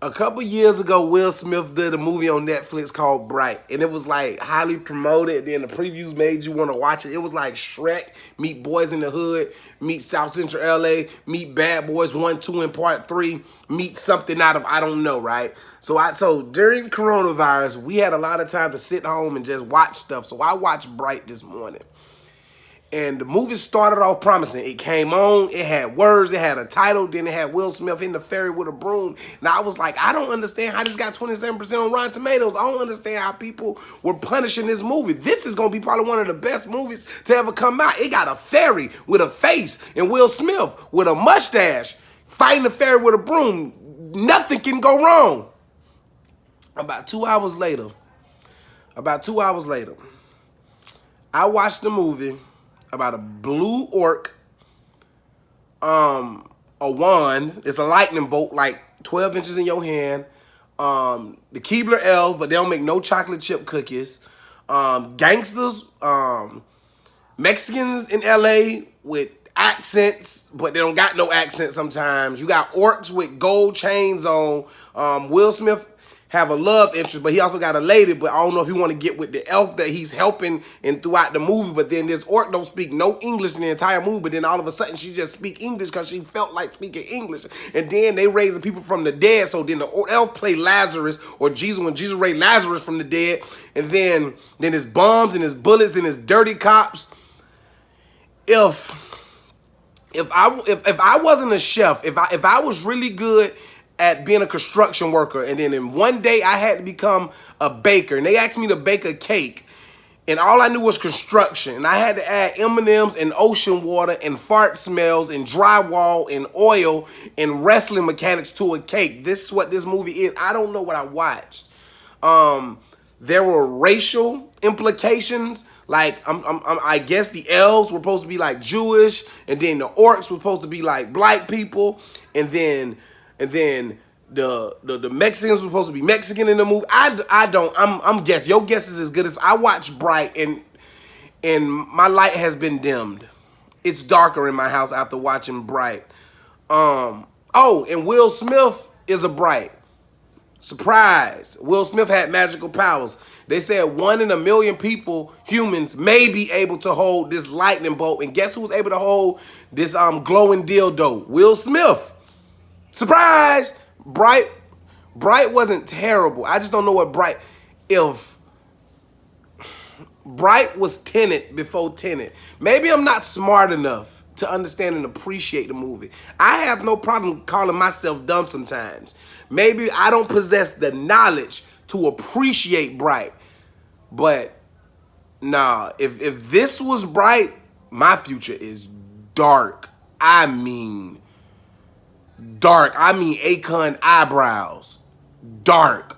A couple years ago, Will Smith did a movie on Netflix called Bright, and it was like highly promoted. Then the previews made you want to watch it. It was like Shrek meet Boys in the Hood, meet South Central LA, meet Bad Boys 1, 2, and Part 3, meet something out of I don't know, right? So during coronavirus, we had a lot of time to sit home and just watch stuff. So I watched Bright this morning. And the movie started off promising. It came on, it had words, it had a title, then it had Will Smith in the ferry with a broom. And I was like, I don't understand how this got 27% on Rotten Tomatoes. I don't understand how people were punishing this movie. This is going to be probably one of the best movies to ever come out. It got a ferry with a face and Will Smith with a mustache fighting the ferry with a broom. Nothing can go wrong. About 2 hours later, I watched the movie about a blue orc, a wand. It's a lightning bolt, like 12 inches in your hand. The Keebler elves, but they don't make no chocolate chip cookies. Gangsters, Mexicans in LA with accents, but they don't got no accent sometimes. You got orcs with gold chains on. Will Smith have a love interest, but he also got a lady, but I don't know if he want to get with the elf that he's helping and throughout the movie, but then this orc don't speak no English in the entire movie, but then all of a sudden she just speak English because she felt like speaking English. And then they raising people from the dead, so then the elf play Lazarus, or Jesus, when Jesus raised Lazarus from the dead, and then his bombs and his bullets and his dirty cops. If I wasn't a chef, if I was really good at being a construction worker, and then in one day I had to become a baker, and they asked me to bake a cake, and all I knew was construction, and I had to add M&Ms and ocean water and fart smells and drywall and oil and wrestling mechanics to a cake. This is what this movie is. I don't know what I watched. There were racial implications. Like I guess the elves were supposed to be like Jewish, and then the orcs were supposed to be like black people, and then the Mexicans were supposed to be Mexican in the movie. I'm guessing. Your guess is as good as I watched Bright, and my light has been dimmed. It's darker in my house after watching Bright. And Will Smith is a Bright. Surprise! Will Smith had magical powers. They said 1 in a million people, humans, may be able to hold this lightning bolt. And guess who was able to hold this glowing dildo? Will Smith. Surprise! Bright wasn't terrible. I just don't know what Bright... If Bright was Tenet before Tenet, maybe I'm not smart enough to understand and appreciate the movie. I have no problem calling myself dumb sometimes. Maybe I don't possess the knowledge to appreciate Bright. But nah, if this was Bright, my future is dark. I mean dark. I mean Akon eyebrows. Dark.